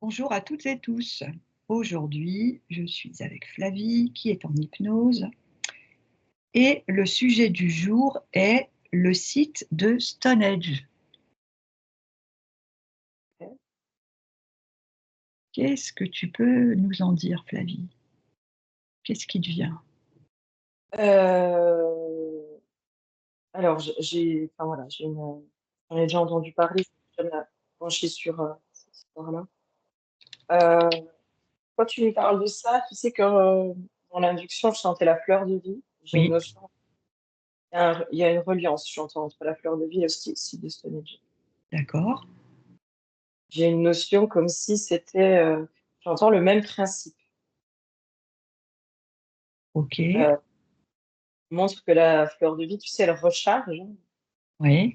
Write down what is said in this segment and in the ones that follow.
Bonjour à toutes et tous. Aujourd'hui, je suis avec Flavie qui est en hypnose et le sujet du jour est le site de Stonehenge. Qu'est-ce que tu peux nous en dire, Flavie? Qu'est-ce qui te vient? Heu, alors enfin voilà, j'en ai déjà entendu parler, je me suis jamais penchée sur, cette histoire-là. Heu, Quand tu me parles de ça, tu sais que, dans l'induction, je sentais la fleur de vie. J'ai une Oui, notion, il y a une reliance, j'entends, entre la fleur de vie et le site de Stonehenge. d'accord. J'ai une notion comme si c'était, j'entends le même principe. OK. Heu, Montre que la fleur de vie, tu sais, elle recharge, hein, Oui.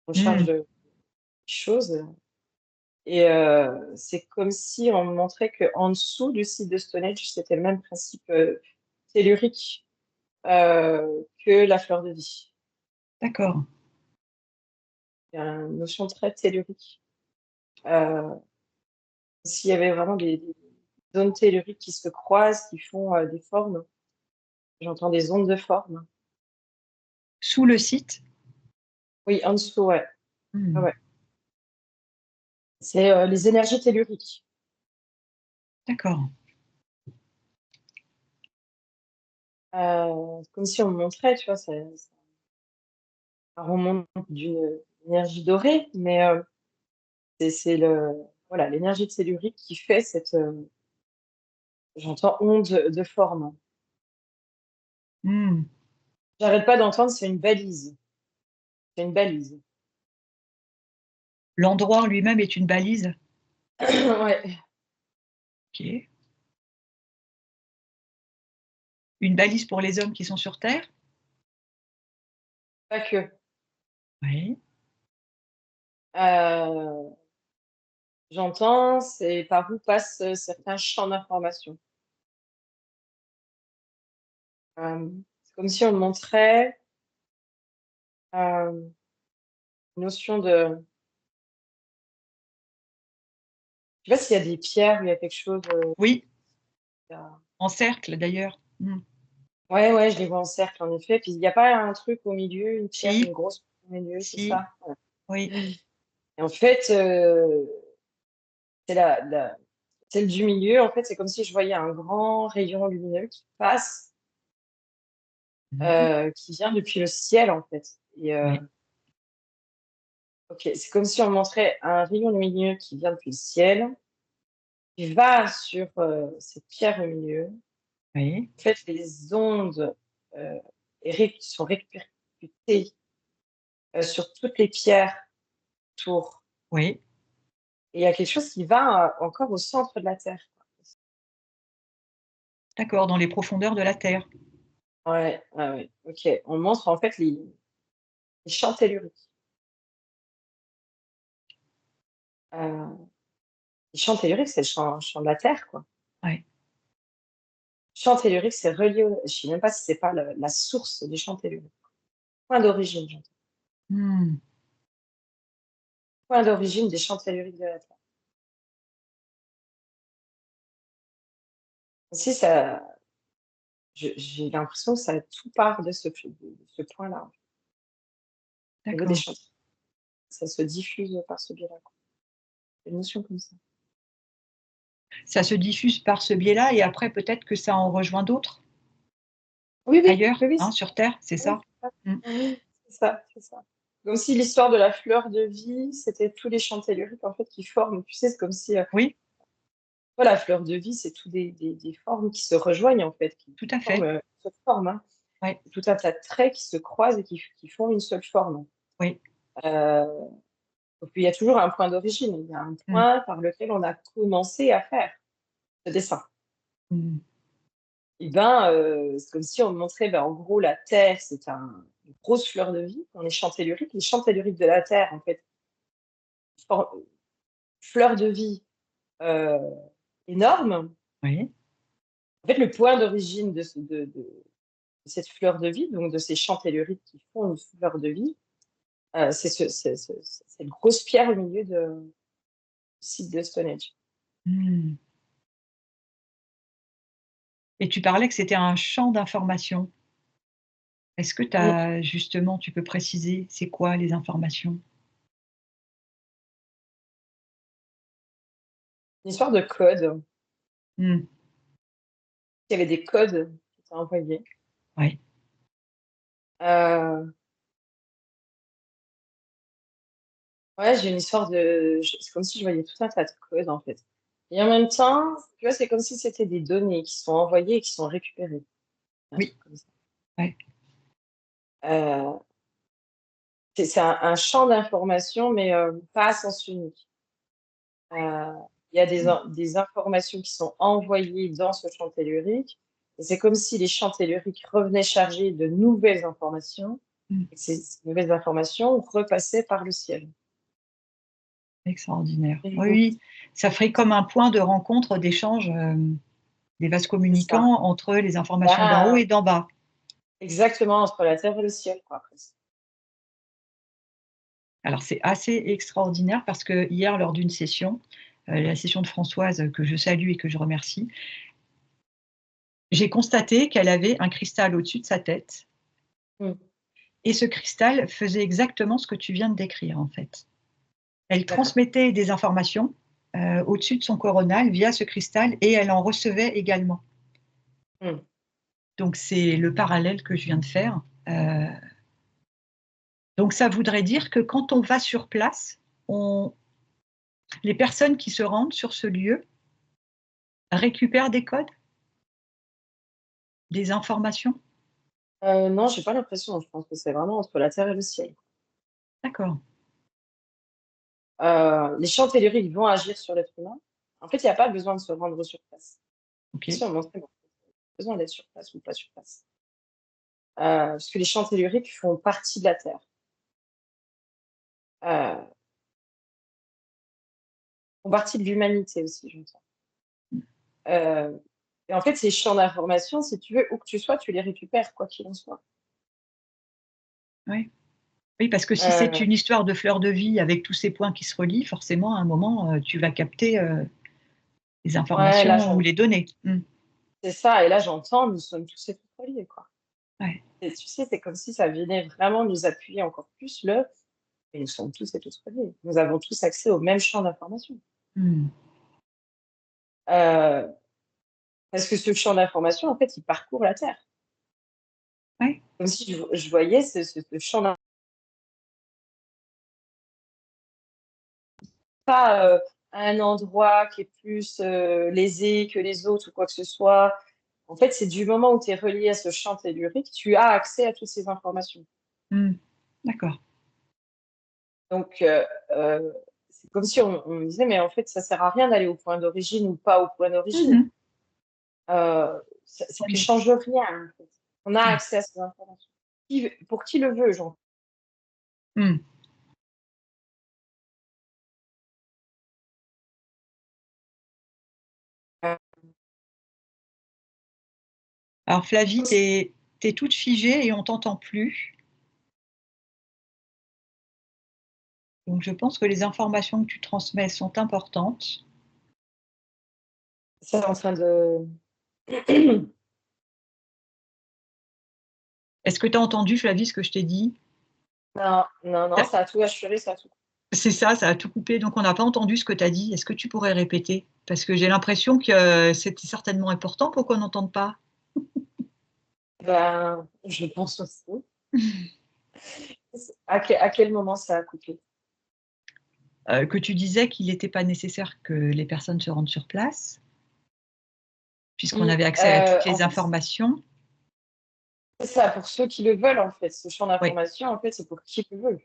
recharge Mmh. de choses. Et c'est comme si on me montrait qu'en dessous du site de Stonehenge, c'était le même principe, tellurique, que la fleur de vie. D'accord. Il y a une notion très tellurique, heu, s'il y avait vraiment des zones telluriques qui se croisent, qui font, des formes. J'entends des ondes de formes. Sous le site? Oui, en dessous, ouais. Ouais, Mmh. ouais. C'est, les énergies telluriques. D'accord. Comme si on me montrait, tu vois, ça remonte d'une énergie dorée, mais c'est voilà, l'énergie tellurique qui fait cette, j'entends onde de forme. Mmh. J'arrête pas d'entendre c'est une balise, c'est une balise. L'endroit en lui-même est une balise? Ouais, OK. Une balise pour les hommes qui sont sur terre? pas que. Oui. Heu, J'entends, c'est par où passent, certains champs d'information. C'est comme si on me montrait, une notion de, je sais pas s'il y a des pierres où il y a quelque chose, Oui, il y a en cercle d'ailleurs. Mmh. ouais, ouais, je les vois en cercle en effet, puis il y a pas un truc au milieu, une pierre, une Si, grosse au milieu, c'est si, ça? Ouais. oui. Et en fait, c'est la celle du milieu, en fait, c'est comme si je voyais un grand rayon lumineux qui passe, Mmh. qui vient depuis le ciel, en fait. Et Oui, OK, c'est comme si on montrait un rayon lumineux qui vient depuis le ciel, qui va sur, cette pierre au milieu. oui, En fait, les ondes, heu, sont répercutées, sur toutes les pierres autour. oui. Et il y a quelque chose qui va, encore au centre de la Terre. D'accord, dans les profondeurs de la terre. Ouais, ouais, ouais, OK. On montre, en fait, les champs telluriques. Heu Les champs telluriques, c'est le champ de la Terre, quoi. Ouais. Champ tellurique, c'est relié au je sais même pas si c'est pas le la source des champs telluriques. Point d'origine, j'entends. Mmh. Point d'origine des champs telluriques de la Terre. Si ça j'ai l'impression que ça tout part de ce point-là, en fait. Au niveau des D'accord. champs, ça se diffuse par ce biais-là, quoi. Une notion comme ça. Ça se diffuse par ce biais-là et après peut-être que ça en rejoint d'autres Oui, oui, ailleurs, oui, oui, hein, sur terre, c'est oui, ça? Mmh. c'est ça, c'est ça. Comme si l'histoire de la fleur de vie, c'était tous les champs telluriques, en fait, qui forment, tu sais, c'est comme si, Oui, voilà, fleur de vie, c'est tout des formes qui se rejoignent, en fait, qui tout à forment, fait. une seule forme, hein. Ouais, Tout un tas de traits qui se croisent et qui font une seule forme. oui. Heu, donc il y a toujours un point d'origine. Il y a un Mmh. point par lequel on a commencé à faire ce dessin. Mmh. Et ben, c'est comme si on me montrait, ben, en gros, la terre, c'est une grosse fleur de vie dans les champs telluriques. Les champs telluriques de la Terre, en fait, for fleur de vie, heu, énorme. Oui, En fait, le point d'origine de cette fleur de vie, donc de ces champs telluriques qui font une fleur de vie, c'est cette grosse pierre au milieu du site de Stonehenge. Mmh. Et tu parlais que c'était un champ d'information. Est-ce que Mmh. justement, tu peux préciser, c'est quoi les informations? Une histoire de code. Mmh. Il y avait des codes qui étaient envoyés. Ouais. Heu, ouais, j'ai une histoire de c'est comme si je voyais tout un tas de codes, en fait et en même temps, tu vois, c'est comme si c'était des données qui sont envoyées et qui sont récupérées. Un Oui. truc comme ça. Ouais. Heu, c'est un champ d'information, mais pas à sens unique. Heu, il y a Mmh. des informations qui sont envoyées dans ce champ tellurique et c'est comme si les champs telluriques revenaient chargés de nouvelles informations Mmh. et que ces nouvelles informations repassaient par le ciel. Extraordinaire. Et du Oui, coup, oui, ça ferait comme un point de rencontre, d'échange, des vases c'est ça. communicants entre les informations d'en haut Bah, et d'en bas. exactement, entre la terre et le ciel, quoi, presque. Alors c'est assez extraordinaire parce que hier, lors d'une session, la session de Françoise, que je salue et que je remercie, j'ai constaté qu'elle avait un cristal au-dessus de sa tête Mmh, et ce cristal faisait exactement ce que tu viens de décrire, en fait. Elle d'accord. transmettait des informations, au-dessus de son coronal via ce cristal et elle en recevait également. Mmh. Donc c'est le parallèle que je viens de faire. Donc ça voudrait dire que quand on va sur place, on les personnes qui se rendent sur ce lieu récupèrent des codes, des informations? Non, j'ai pas l'impression, je pense que c'est vraiment entre la terre et le ciel. D'accord, Les champs telluriques vont agir sur l'être humain. En fait, il y a pas besoin de se rendre sur place. OK. Si on montre, bon, besoin d'être sur place ou pas sur place. Parce que les champs telluriques font partie de la Terre. Heu, font partie de l'humanité aussi, j'entends. Mmh. Heu et en fait, ces champs d'information, si tu veux, où que tu sois, tu les récupères quoi qu'il en soit. Ouais. Oui, parce que si c'est Heu, une histoire de fleur de vie avec tous ces points qui se relient, forcément à un moment, tu vas capter, les ouais, là, informations ou les données. Mmh. c'est ça et là, j'entends, nous sommes tous et toutes reliés, quoi. Ouais. Et tu sais, c'est comme si ça venait vraiment nous appuyer encore plus le «Mais nous sommes tous et toutes reliés. Nous avons tous accès au même champ d'information». Mmh. Heu, parce que ce champ d'information, en fait, il parcourt la Terre. Ouais. Comme si je voyais ce champ pas, un endroit qui est plus, lésé que les autres ou quoi que ce soit. En fait, c'est du moment où tu es relié à ce champ tellurique, tu as accès à toutes ces informations. Mmh. D'accord. Donc c'est comme si on me disait: «Mais en fait, ça sert à rien d'aller au point d'origine ou pas au point Mmh d'origine. mh. Ça ne OK. change rien, en fait. On a Ouais. accès à ces informations». Pour qui le veut, j'entends. Mmh. Alors Flavie, tu es toute figée et on t'entend plus. Donc je pense que les informations que tu transmets sont importantes. C'est en train de Est-ce que tu as entendu, Flavie, ce que je t'ai dit? non, non, non, Tu ça a tout assuré, ça a tout C'est ça a tout coupé, donc on n'a pas entendu ce que tu as dit. Est-ce que tu pourrais répéter? Parce que j'ai l'impression que c'était certainement important pour qu'on n'entende pas. ben, je pense aussi. À quel moment ça a coupé? Que tu disais qu'il n'était pas nécessaire que les personnes se rendent sur place, puisqu'on Mmh, avait accès à toutes en les fait, informations. c'est ça, pour ceux qui le veulent, en fait. Ce champ Oui, d'information, en fait, c'est pour qui le veut.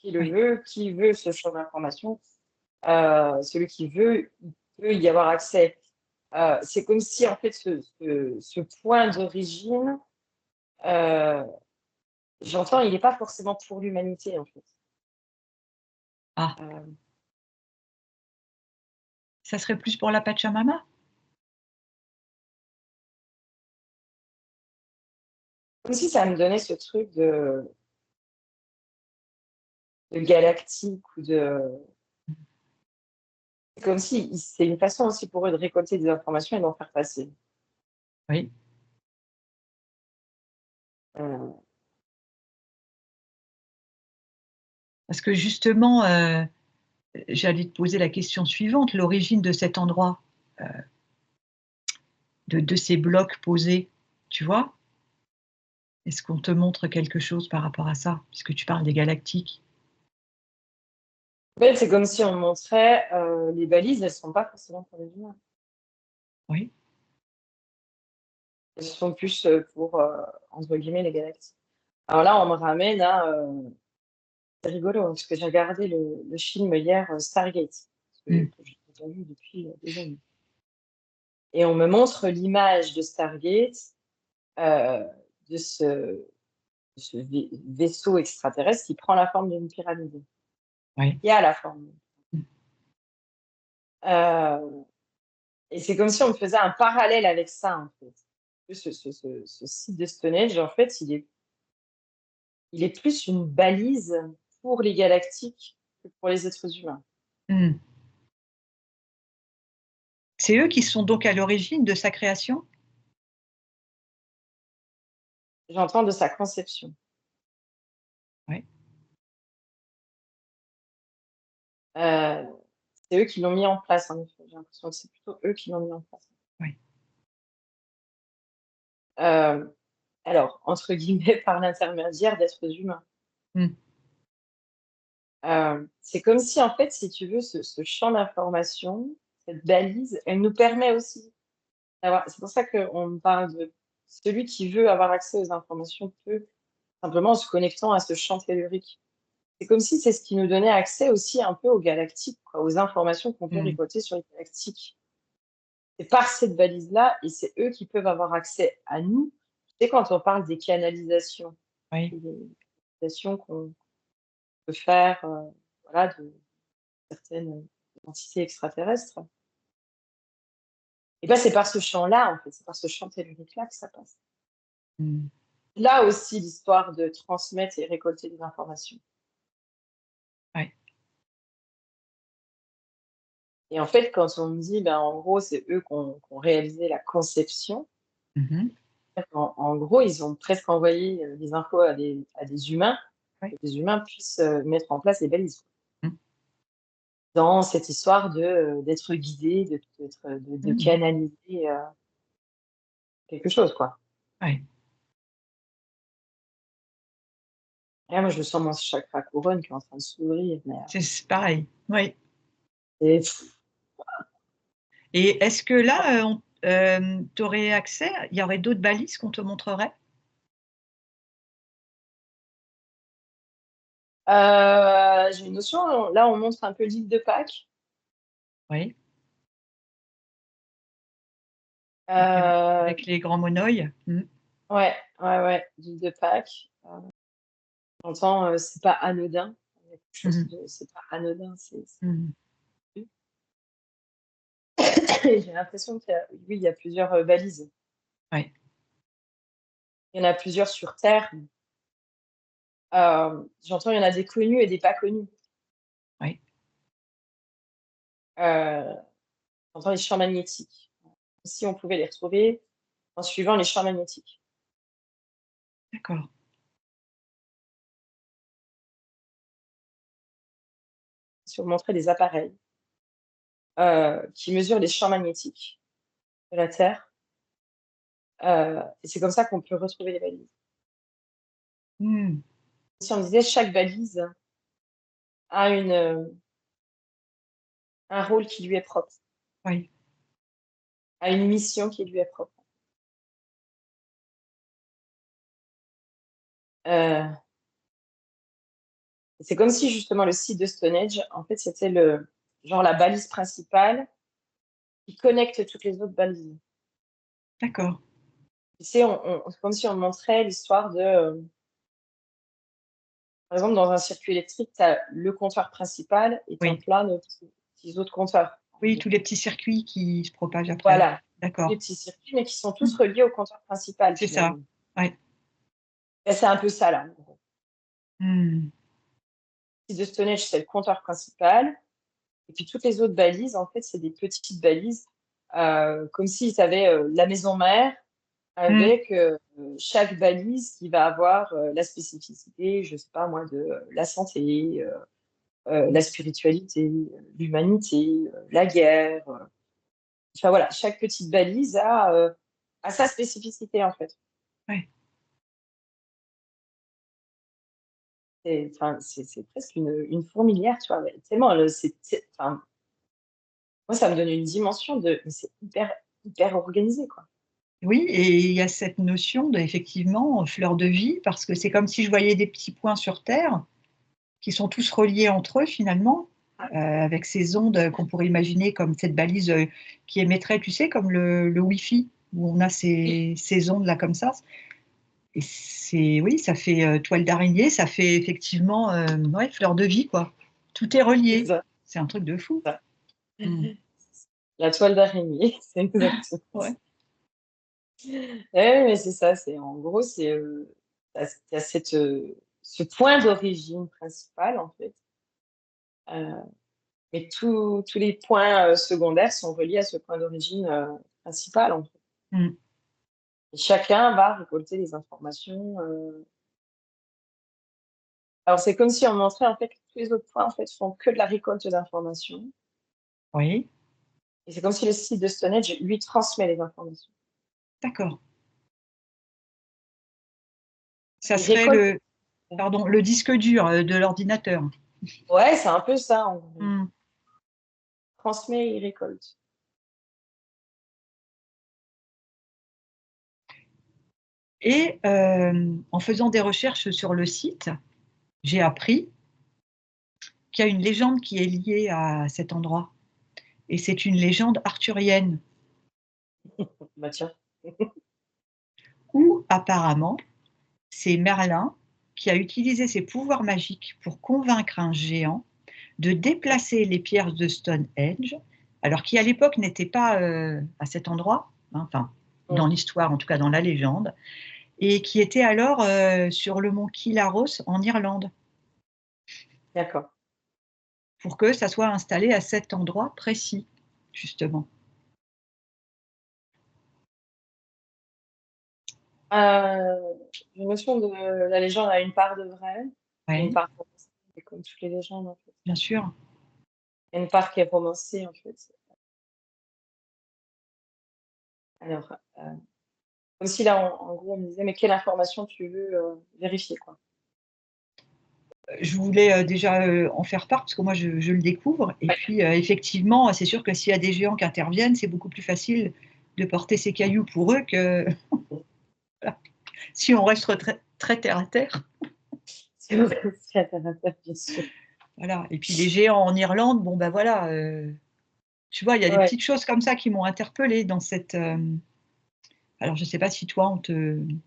oui. Qui veut ce champ d'information, celui qui veut, il peut y avoir accès. C'est comme si, en fait, ce point d'origine, heu, j'entends, il est pas forcément pour l'humanité, en fait. Ah, Heu, ça serait plus pour la Pachamama? comme si ça me donnait ce truc de galactique ou de C'est comme si c'est une façon aussi pour eux de récolter des informations et d'en faire passer. Oui. Euh, Parce que justement, j'allais te poser la question suivante, l'origine de cet endroit, euh, de ces blocs posés, tu vois? Est-ce qu'on te montre quelque chose par rapport à ça, puisque tu parles des galactiques? En fait, c'est comme si on montrait les balises, elles ne sont pas forcément pour les humains. Oui. Elles sont plus pour, entre guillemets, les galaxies. Alors là, on me ramène à... c'est rigolo, parce que j'ai regardé le film hier, Stargate, Mm. que je n'ai pas vu depuis des années. Et on me montre l'image de Stargate, euh, de ce vaisseau extraterrestre qui prend la forme d'une pyramide. Oui. Qui a la forme. Mm. Euh, et c'est comme si on me faisait un parallèle avec ça, en fait. Ce site de Stonehenge, en fait, il est plus une balise pour les galactiques que pour les êtres humains. Mm. C'est eux qui sont donc à l'origine de sa création? J'entends de sa conception. Oui. Euh, c'est eux qui l'ont mis en place, en effet. J'ai l'impression que c'est plutôt eux qui l'ont mis en place. Oui. Euh, alors, entre guillemets, par l'intermédiaire d'êtres humains. Mm. C'est comme si, en fait, si tu veux, ce champ d'information, cette balise, elle nous permet aussi d'avoir. C'est pour ça qu'on parle de celui qui veut avoir accès aux informations peut simplement en se connectant à ce champ tellurique. C'est comme si c'est ce qui nous donnait accès aussi un peu aux galactiques, quoi, aux informations qu'on peut Mm. récolter sur les galactiques. C'est par cette balise-là, et c'est eux qui peuvent avoir accès à nous. Tu sais, quand on parle des canalisations, Oui. des canalisations qu'on peut faire voilà, de certaines entités extraterrestres, et ben c'est par ce champ-là, en fait, c'est par ce champ tellurique-là que ça passe. Mm. Là aussi, l'histoire de transmettre et récolter des informations. Oui. Et en fait, quand on me dit, ben, en gros, c'est eux qui ont réalisé la conception, Mhm. en gros, ils ont presque envoyé des infos à des humains, Oui. que les humains puissent mettre en place les balises. Mm. Dans cette histoire d'être guidé, de Mm. canaliser quelque chose, quoi. Oui. Et là, moi, je sens mon chakra couronne qui est en train de s'ouvrir, mais C'est pareil. Oui. et, Et est-ce que là, tu aurais accès, il y aurait d'autres balises qu'on te montrerait? j'ai une notion, là, on montre un peu l'île de Pâques. Oui. Euh, Avec les grands monoïs. Mm. ouais, ouais, l'île de Pâques. J'entends, c'est pas anodin. Il y a quelque chose Mhm. c'est pas anodin, Mhm. j'ai l'impression oui, il y a plusieurs balises. Oui. Il y en a plusieurs sur Terre. J'entends, il y en a des connus et des pas connus. Oui. Euh, j'entends les champs magnétiques. Si on pouvait les retrouver en suivant les champs magnétiques. D'accord. Si on montrait des appareils qui mesurent les champs magnétiques de la Terre. Et c'est comme ça qu'on peut retrouver les balises. Mm. Si on disait chaque balise a un rôle qui lui est propre, Oui. a une mission qui lui est propre. Euh, c'est comme si justement le site de Stonehenge, en fait, c'était genre la balise principale qui connecte toutes les autres balises. D'accord. Tu sais, c'est comme si on montrait l'histoire par exemple, dans un circuit électrique, tu as le compteur principal et tu as Oui. plein de petits autres compteurs. Oui, tous les petits circuits qui se propagent après. Voilà, tous les D'accord. petits circuits, mais qui sont Mm. tous reliés au compteur principal C'est ça. finalement. Oui. Et c'est un peu ça là. Mm. Le site de Stonehenge, c'est le compteur principal. Et puis toutes les autres balises, en fait, c'est des petites balises, comme s'ils avaient la maison mère avec chaque balise qui va avoir la spécificité, je sais pas moi, de la santé, la spiritualité, l'humanité, la guerre. Enfin voilà, chaque petite balise a sa spécificité en fait. Ouais. C'est presque une fourmilière, tu vois. Tellement, enfin, moi, ça me donne une dimension mais c'est hyper organisé, quoi. Oui, et il y a cette notion de, effectivement, fleur de vie, parce que c'est comme si je voyais des petits points sur Terre qui sont tous reliés entre eux finalement, avec ces ondes qu'on pourrait imaginer comme cette balise qui émettrait, tu sais, comme le Wi-Fi, où on a ces ondes-là comme ça. Et oui, ça fait toile d'araignée, ça fait effectivement ouais, fleur de vie, quoi. Tout est C'est relié. ça, C'est un truc de fou. ça. Mm. La toile d'araignée, c'est exactement ça. Ouais. Ouais, mais c'est ça, en gros, t'as ce point d'origine principal, en fait. Euh, mais tous les points secondaires sont reliés à ce point d'origine principal, en fait. Mm. Et chacun va récolter les informations. Alors, c'est comme si on montrait, en fait, que tous les autres points, en fait, font que de la récolte d'informations. Oui, Et c'est comme si le site de Stonehenge lui transmet les informations. d'accord. Ça Il serait récolte. le disque dur de l'ordinateur. Ouais, c'est un peu ça, en gros. Mm. Transmet, il récolte. Et en faisant des recherches sur le site, j'ai appris qu'il y a une légende qui est liée à cet endroit. Et c'est une légende arthurienne, Bah tiens. où apparemment, c'est Merlin qui a utilisé ses pouvoirs magiques pour convaincre un géant de déplacer les pierres de Stonehenge, alors qui à l'époque n'étaient pas à cet endroit, hein, enfin dans Mm. l'histoire, en tout cas dans la légende, et qui était alors sur le mont Kilaros en Irlande, D'accord. pour que ça soit installé à cet endroit précis, justement. Euh, j'ai notion de la légende a une part de vrai et une Oui, part romancée, c'est comme toutes les légendes en fait. bien sûr. Il y a une part qui est romancée en fait. Alors, comme si là, en gros, on me disait, mais quelle information tu veux vérifier, quoi. Je voulais déjà en faire part parce que moi je le découvre. Et Ouais. puis effectivement, c'est sûr que s'il y a des géants qui interviennent, c'est beaucoup plus facile de porter ces cailloux pour eux que si on reste très, très terre à terre. C'est vrai, c'est intéressant, bien sûr. Voilà. Et puis les géants en Irlande, bon ben voilà, tu vois, il y a des Ouais. petites choses comme ça qui m'ont interpellée dans cette. Alors je ne sais pas si toi tu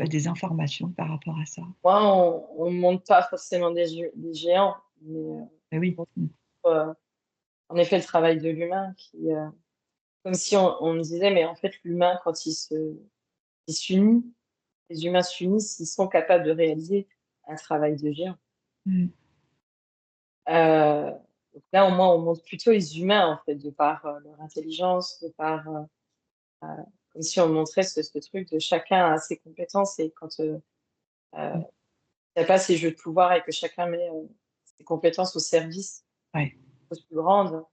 as des informations par rapport à ça. Moi, on ne montre pas forcément des géants, mais Ben oui. on montre, en effet le travail de l'humain comme si on me disait, mais en fait, l'humain, quand il s'unit, les humains s'unissent, ils sont capables de réaliser un travail de géant. Mm. Euh, donc là, au moins, on montre plutôt les humains, en fait, de par leur intelligence, de par, euh, comme si on montrait ce truc de chacun a ses compétences et quand il n'y a pas ces jeux de pouvoir et que chacun met ses compétences au service Ouais, de choses plus grandes,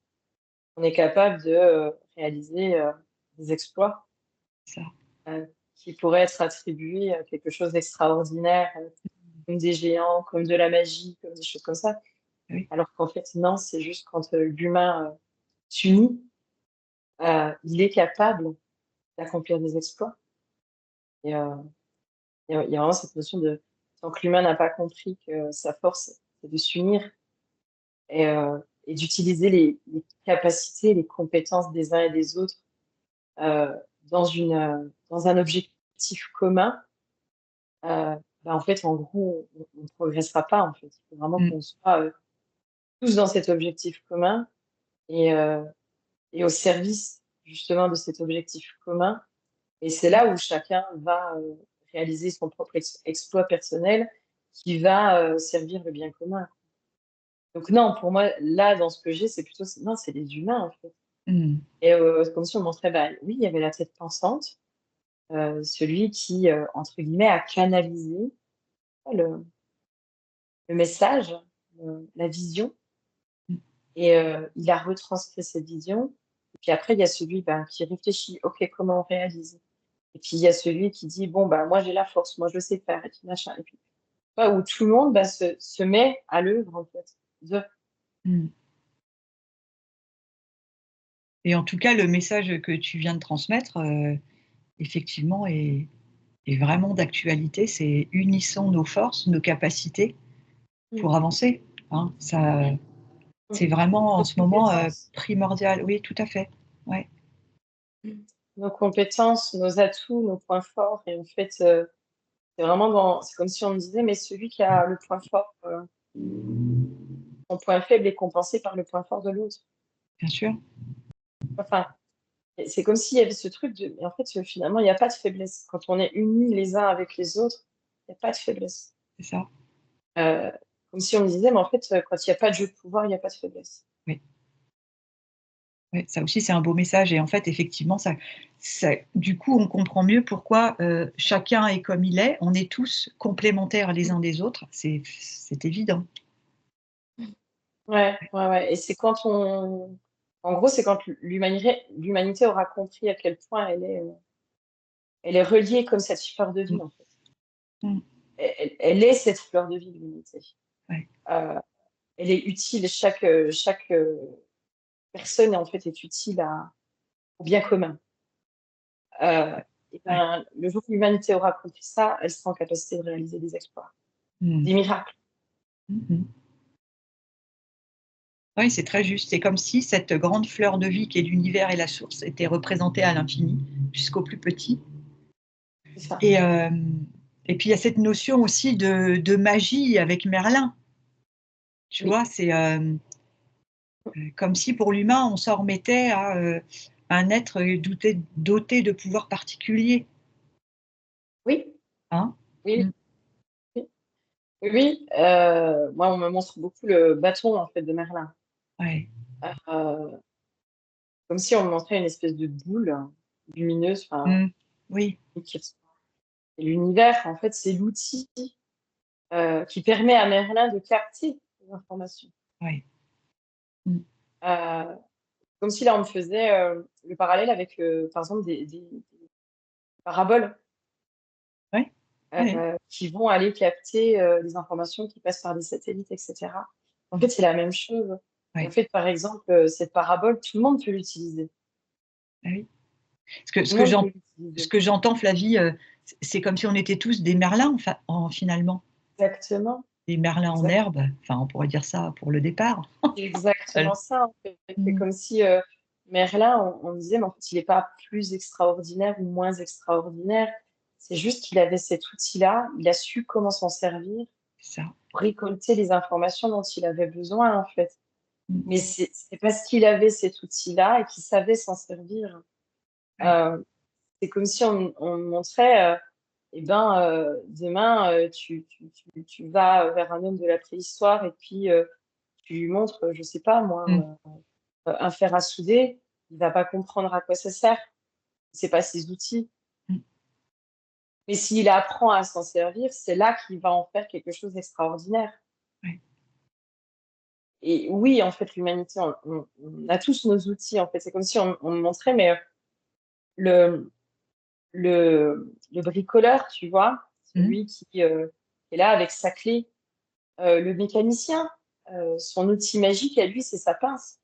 on est capable de réaliser des exploits ça. euh, qui pourraient être attribués à quelque chose d'extraordinaire, comme des géants, comme de la magie, comme des choses comme ça. Oui, Alors qu'en fait, non, c'est juste quand l'humain s'unit, il est capable d'accomplir des exploits. Et il y a vraiment cette notion de, tant que l'humain n'a pas compris que sa force, c'est de s'unir et, euh, et d'utiliser les capacités, les compétences des uns et des autres euh, dans un objectif commun, en fait, en gros, on ne progressera pas. En fait. Il faut vraiment mm, qu'on soit tous dans cet objectif commun et, euh, et au service justement de cet objectif commun. Et c'est là où chacun va réaliser son propre exploit personnel qui va servir le bien commun. Donc non, pour moi, là, dans ce que j'ai, c'est plutôt, non, c'est les humains, en fait. Mm. Et c'est comme si on montrait, bah, oui, il y avait la tête pensante, celui qui, entre guillemets, a canalisé le, le message, la vision, Mm. et il a retranscrit cette vision. Et puis après, il y a celui ben, qui réfléchit, OK, comment on réalise? Et puis il y a celui qui dit, bon, bah, moi j'ai la force, moi je sais faire, et puis machin. Et puis, où tout le monde bah, se met à l'œuvre, en fait. Mm. Et en tout cas, le message que tu viens de transmettre, effectivement, est vraiment d'actualité. C'est unissons nos forces, nos capacités Mm. pour avancer. Hein. Ça, Mm. c'est vraiment en Nos ce moment compétences. primordial. Oui, tout à fait. Ouais. Nos compétences, nos atouts, nos points forts. Et en fait, c'est vraiment c'est comme si on me disait, mais celui qui a le point fort, son point faible est compensé par le point fort de l'autre. Bien sûr, Enfin, c'est comme s'il y avait ce truc de, mais en fait, finalement, il n'y a pas de faiblesse. Quand on est unis les uns avec les autres, il n'y a pas de faiblesse. c'est ça. Euh, Comme si on me disait, mais en fait, quand il n'y a pas de jeu de pouvoir, il n'y a pas de faiblesse. Oui. Ouais, ça aussi, c'est un beau message. Et en fait, effectivement, du coup, on comprend mieux pourquoi chacun est comme il est. On est tous complémentaires les uns des autres. C'est évident. Ouais, ouais, ouais. Et c'est quand on, en gros, c'est quand l'humanité aura compris à quel point elle est reliée comme cette fleur de Mm. vie, en fait. Mm. Elle est cette fleur de vie, l'humanité. Ouais. Euh, Elle est utile, chaque personne, en fait, est utile au bien commun. Et Ouais. ben, le jour que l'humanité aura compris ça, elle sera en capacité de réaliser des exploits, Mm. des miracles. Mhm. Oui, c'est très juste. C'est comme si cette grande fleur de vie qui est l'univers et la source était représentée à l'infini, jusqu'au plus petit. C'est ça. Et, euh, et puis il y a cette notion aussi de magie avec Merlin. Tu Oui. vois, c'est comme si pour l'humain, on s'en remettait à un être doté de pouvoirs particuliers. Oui. Hein. Oui. Mm. Oui. Oui. Moi, on me montre beaucoup le bâton, en fait, de Merlin. Ouais. Euh, Comme si on me montrait une espèce de boule lumineuse, enfin, Mm. Oui. qui ressemble. Et l'univers, en fait, c'est l'outil qui permet à Merlin de capter les informations. Ouais. Mm. Euh, Comme si là, on me faisait le parallèle avec, par exemple, des paraboles Ouais. Ouais. qui vont aller capter les informations qui passent par des satellites, etc. En Mm. fait, c'est la même chose. Et en Ouais. fait, par exemple, cette parabole, tout le monde peut l'utiliser. Ah oui. Ce que, Tout ce le que monde peut j'en- ce l'utiliser. que j'entends, Flavie, c'est comme si on était tous des Merlins, finalement. Exactement. Des Merlins en Exact. herbe. Enfin, on pourrait dire ça pour le départ. C'est exactement Voilà. ça, en fait. C'est Mm. comme si Merlin, on disait, mais en fait, il n'est pas plus extraordinaire ou moins extraordinaire. C'est juste qu'il avait cet outil-là, il a su comment s'en servir C'est ça. pour récolter les informations dont il avait besoin, en fait. Mm. Mais c'est parce qu'il avait cet outil-là et qu'il savait s'en servir. Ouais. Euh, c'est comme si on montrait, eh ben, demain, tu vas vers un homme de la préhistoire et puis tu lui montres, je sais pas moi, Mm. un fer à souder, il va pas comprendre à quoi ça sert. C'est pas ses outils. Mm. Mais s'il apprend à s'en servir, c'est là qu'il va en faire quelque chose d'extraordinaire. Ouais. Et oui, en fait, l'humanité, on a tous nos outils. En fait, c'est comme si on me montrait, mais le, le bricoleur, tu vois, Mm. celui qui est là avec sa clé, le mécanicien, son outil magique à lui, c'est sa pince.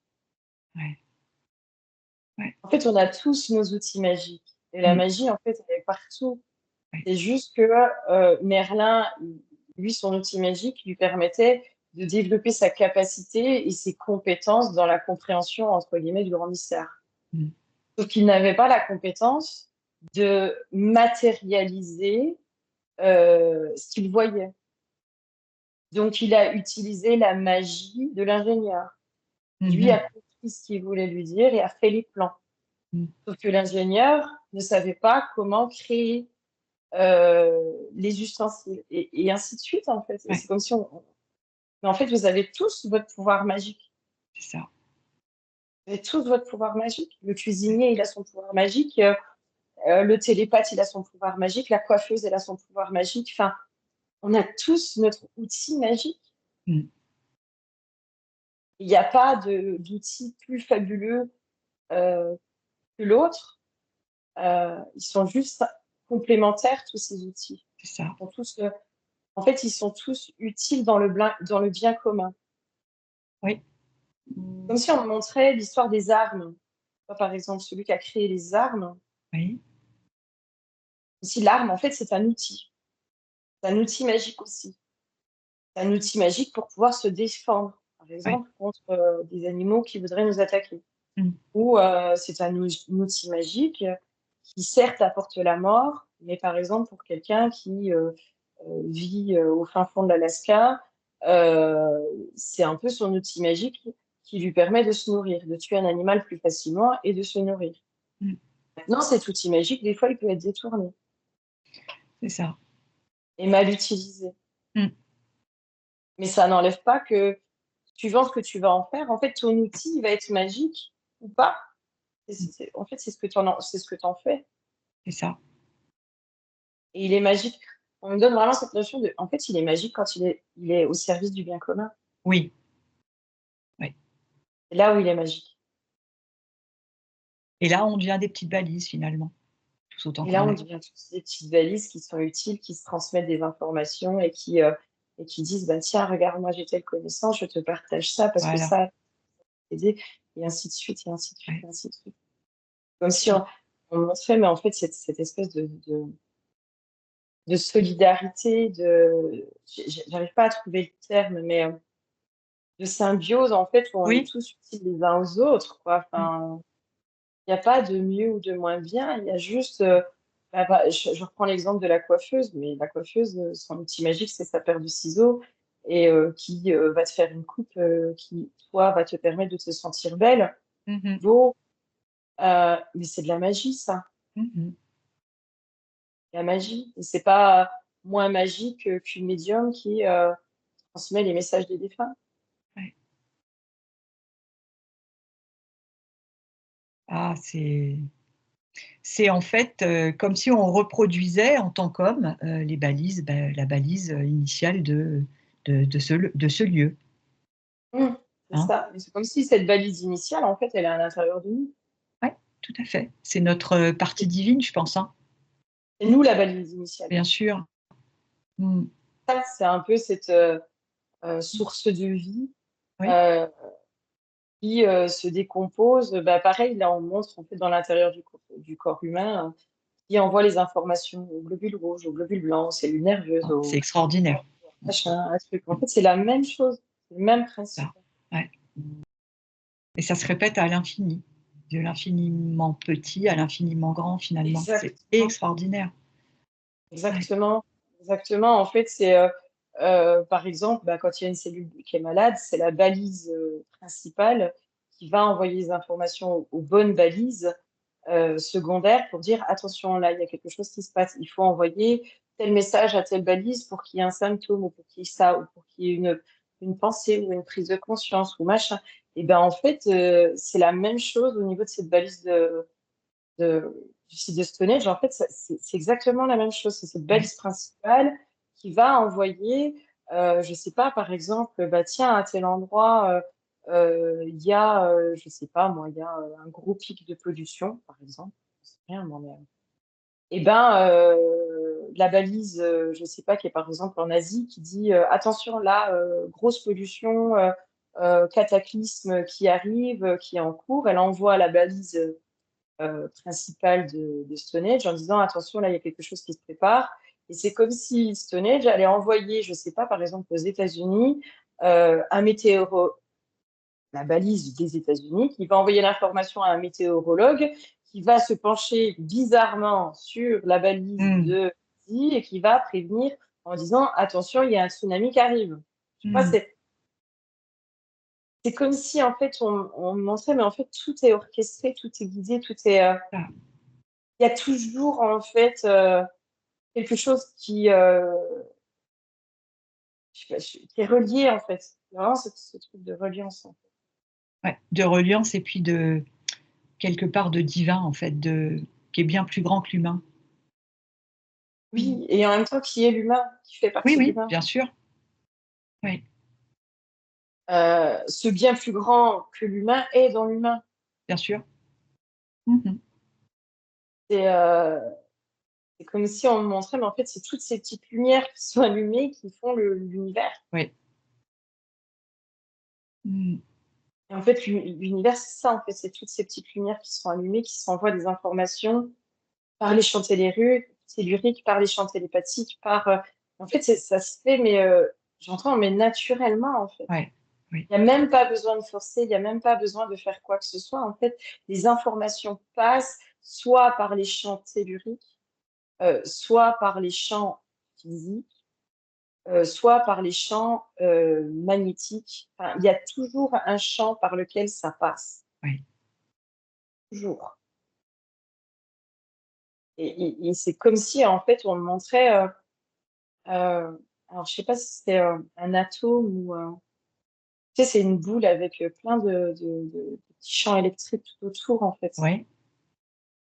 Ouais. Ouais. En fait, on a tous nos outils magiques. Et la Mm. magie, en fait, elle est partout. Ouais. C'est juste que Merlin, lui, son outil magique lui permettait de développer sa capacité et ses compétences dans la compréhension, entre guillemets, du grand mystère. Mm. Sauf qu'il n'avait pas la compétence de matérialiser ce qu'il voyait. Donc, il a utilisé la magie de l'ingénieur. Lui a Mhm. compris ce qu'il voulait lui dire et a fait les plans. Mm. Sauf que l'ingénieur ne savait pas comment créer les ustensiles et ainsi de suite, en fait. Ouais. C'est comme si Mais en fait, vous avez tous votre pouvoir magique. C'est ça. Vous avez tous votre pouvoir magique. Le cuisinier, il a son pouvoir magique. Le télépathe, il a son pouvoir magique. La coiffeuse, elle a son pouvoir magique. Enfin, on a tous notre outil magique. Mm. Il n'y a pas d'outil plus fabuleux que l'autre. Ils sont juste complémentaires, tous ces outils. C'est ça. Ils sont tous, en fait, ils sont tous utiles dans le bien commun. Oui. Comme si on montrait l'histoire des armes. Par exemple, celui qui a créé les armes. Oui. Si l'arme, en fait, c'est un outil. C'est un outil magique aussi. C'est un outil magique pour pouvoir se défendre, par Oui. exemple, contre des animaux qui voudraient nous attaquer. Mm. Ou c'est un outil magique qui certes apporte la mort, mais par exemple pour quelqu'un qui vit au fin fond de l'Alaska, c'est un peu son outil magique qui lui permet de se nourrir, de tuer un animal plus facilement et de se nourrir. Mm. Maintenant, cet outil magique, des fois, il peut être détourné C'est ça. et mal utilisé. Mm. Mais ça n'enlève pas que, suivant ce que tu vas en faire, en fait, ton outil il va être magique ou pas. En fait, c'est ce que tu en fais. C'est ça. Et il est magique. On me donne vraiment cette notion de, en fait, il est magique quand il est au service du bien commun. Oui. Oui. C'est là où il est magique. Et là, on devient des petites balises finalement, tous autant Et qu'on là, on est. devient tous des petites valises qui sont utiles, qui se transmettent des informations et qui disent, bah, tiens, regarde, moi j'ai telle connaissance, je te partage ça parce que Voilà. ça a aidé, et ainsi de suite, et ainsi de suite, Ouais. et ainsi de suite. Comme si on montrait, mais en fait, cette espèce de solidarité, j'arrive pas à trouver le terme, mais de symbiose, en fait, où on est Oui. tous utiles les uns aux autres, quoi. Mm. Enfin, il n'y a pas de mieux ou de moins bien, il y a juste, je reprends l'exemple de la coiffeuse, mais la coiffeuse, son outil magique, c'est sa paire de ciseaux et qui va te faire une coupe qui, toi, va te permettre de te sentir belle, Mhm. beau, mais c'est de la magie, ça, Mhm. la magie. Et c'est pas moins magique qu'une médium qui transmet les messages des défunts. Ouais. Ah, c'est en fait comme si on reproduisait en tant qu'homme les balises, la balise initiale de ce lieu. C'est Hein. ça. Mais c'est comme si cette balise initiale, en fait, elle est à l'intérieur de nous. Ouais, tout à fait. C'est notre partie divine, je pense. Hein. C'est nous la balise initiale. Bien sûr. Mm. Ça, c'est un peu cette source de vie Oui. euh, qui se décompose. Bah, pareil, là, on montre en fait dans l'intérieur du corps humain qui envoie les informations aux globules rouges, aux globules blancs, aux cellules nerveuses, Ah, c'est aux extraordinaire. machins, à truc. En Mm. fait, c'est la même chose, c'est le même principe. Ça. Ouais. Et ça se répète à l'infini, de l'infiniment petit à l'infiniment grand finalement. C'est Exactement. extraordinaire. Ouais. Exactement, exactement. En fait, c'est par exemple, bah, quand il y a une cellule qui est malade, c'est la balise principale qui va envoyer les informations aux bonnes balises secondaires pour dire attention, là, il y a quelque chose qui se passe. Il faut envoyer tel message à telle balise pour qu'il y ait un symptôme ou pour qu'il y ait ça ou pour qu'il y ait une pensée ou une prise de conscience ou machin. Et ben en fait, c'est la même chose au niveau de cette balise du site de Stonehenge, en fait, c'est exactement la même chose. C'est cette Ouais. balise principale qui va envoyer, je ne sais pas, par exemple, bah, tiens, à tel endroit, il y a, je ne sais pas, moi, il y a un gros pic de pollution, par exemple. Je sais rien, moi, mais, et ben, la balise, je ne sais pas, qui est par exemple en Asie, qui dit attention, là, grosse pollution, cataclysme qui arrive, qui est en cours, elle envoie la balise principale de Stonehenge en disant attention, là, il y a quelque chose qui se prépare. Et c'est comme si Stonehenge allait envoyer, je ne sais pas, par exemple aux États-Unis, un météoro, la balise des États-Unis, qui va envoyer l'information à un météorologue qui va se pencher bizarrement sur la balise Mm. de Asie et qui va prévenir en disant attention, il y a un tsunami qui arrive. Je sais pas, Mm. c'est comme si en fait on montrait, mais en fait tout est orchestré, tout est guidé, tout est Ah. il y a toujours en fait quelque chose qui qui est relié, en fait. Vraiment, ce truc de reliance, en fait. Ouais, de reliance et puis de quelque part de divin, en fait, qui est bien plus grand que l'humain. Oui, et en même temps, qui est l'humain, qui fait Oui, partie de oui, l'humain. bien sûr. Oui, Ce bien plus grand que l'humain est dans l'humain. bien sûr. Mmh. C'est euh, c'est comme si on me montrait, mais en fait, c'est toutes ces petites lumières qui sont allumées qui font l'univers. Oui. Mmh. Et en fait, l'univers, c'est ça, en fait, c'est toutes ces petites lumières qui sont allumées, qui s'envoient des informations par les champs telluriques, par les champs télépathiques, en fait, ça se fait, mais j'entends, mais naturellement, en fait. Ouais, oui, Il n'y a même pas besoin de forcer, il n'y a même pas besoin de faire quoi que ce soit. En fait, les informations passent soit par les champs telluriques, soit par les champs physiques, soit par les champs magnétiques. Enfin, il y a toujours un champ par lequel ça passe. oui. Toujours. Et c'est comme si, en fait, on me montrait. Alors, je sais pas si c'est un atome ou. Tu sais, c'est une boule avec plein de petits champs électriques tout autour, en fait. Ouais,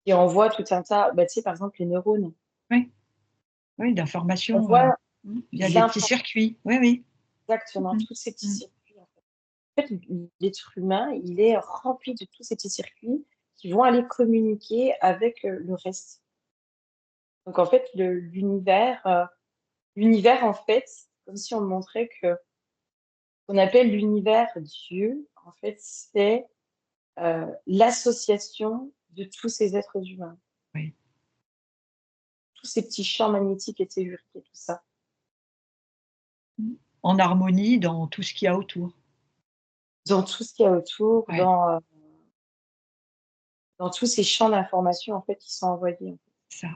Et on voit tout un tas. Bah, tu sais, par exemple, les neurones. oui, oui, On d'informations, voit il y a des petits l'information circuits. Oui, oui. exactement, Mmh tous ces petits mh. circuits, en fait. En fait, l'être humain, il est rempli de tous ces petits circuits qui vont aller communiquer avec le reste. Donc, en fait, l'univers, en fait, comme si on me montrait que qu'on appelle l'univers Dieu, en fait, c'est l'association de tous ces êtres humains, Oui. tous ces petits champs magnétiques et telluriques et tout ça, Mmh. En harmonie dans tout ce qu'il y a autour. dans tout ce qu'il y a autour, Ouais, dans tous ces champs d'information en fait qui sont envoyés. ça.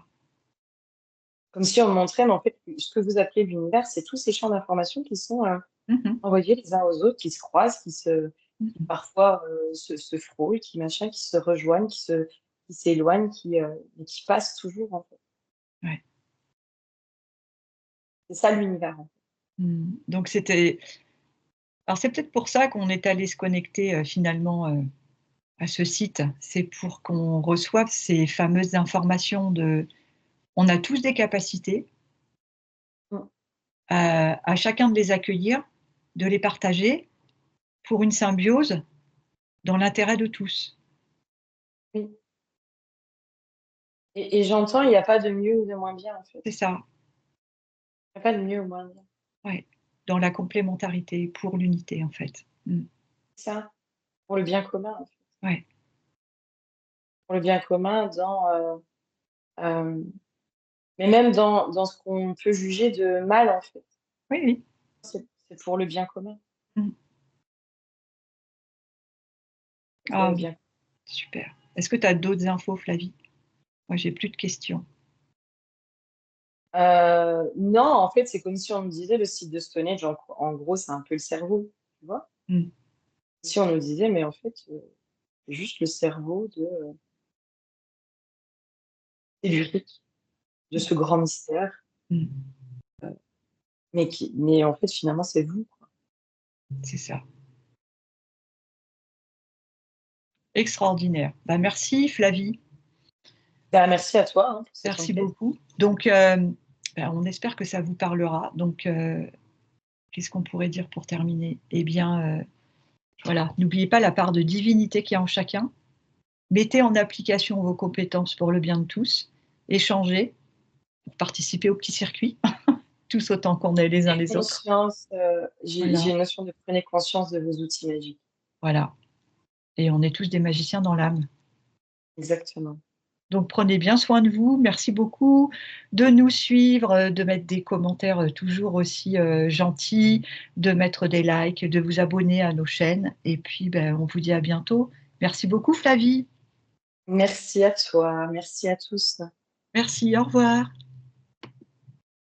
Comme si on me montrait, mais en fait, ce que vous appelez l'univers, c'est tous ces champs d'information qui sont Mmh mh. envoyés les uns aux autres, qui se croisent, Mmh qui mh. parfois se frôlent, qui machin, qui se rejoignent, qui s'éloignent, mais qui passent toujours en fait. Ouais. C'est ça l'univers. En fait. Mmh. Donc alors c'est peut-être pour ça qu'on est allé se connecter, finalement, à ce site. C'est pour qu'on reçoive ces fameuses informations on a tous des capacités, Mm. à chacun de les accueillir, de les partager pour une symbiose dans l'intérêt de tous. Oui. Et j'entends, il n'y a pas de mieux ou de moins bien en fait. C'est ça, Il n'y a pas de mieux ou moins bien. ouais, dans la complémentarité, pour l'unité, en fait. Mmh. C'est ça, pour le bien commun en fait. Ouais. Pour le bien commun euh, mais même dans ce qu'on peut juger de mal en fait. Oui, oui. C'est pour le bien commun. Mmh. C'est pour Ah, le bien. super. Est-ce que tu as d'autres infos, Flavie? Moi, j'ai plus de questions. Non, en fait, c'est comme si on me disait le site de Stonehenge, en gros, c'est un peu le cerveau, tu vois? Mmh. Si on nous disait, mais en fait, c'est juste le cerveau tellurique de ce grand mystère, Mmh. mais en fait, finalement, c'est vous, quoi. C'est ça. Extraordinaire. Bah, merci Flavie, Bah, merci à toi, hein, pour cette merci enquête. beaucoup. Donc, bah, on espère que ça vous parlera. Donc, qu'est-ce qu'on pourrait dire pour terminer? Eh bien, voilà, n'oubliez pas la part de divinité qu'il y a en chacun. Mettez en application vos compétences pour le bien de tous. Échangez pour participer au petit circuit, tous autant qu'on est les uns les autres. J'ai Voilà, une notion de prenez conscience de vos outils magiques. voilà. Et on est tous des magiciens dans l'âme. Exactement. Donc prenez bien soin de vous. Merci beaucoup de nous suivre, de mettre des commentaires, toujours aussi, gentils, de mettre des likes, de vous abonner à nos chaînes et puis, ben, on vous dit à bientôt. Merci beaucoup Flavie. Merci à toi, merci à tous. Merci, au revoir.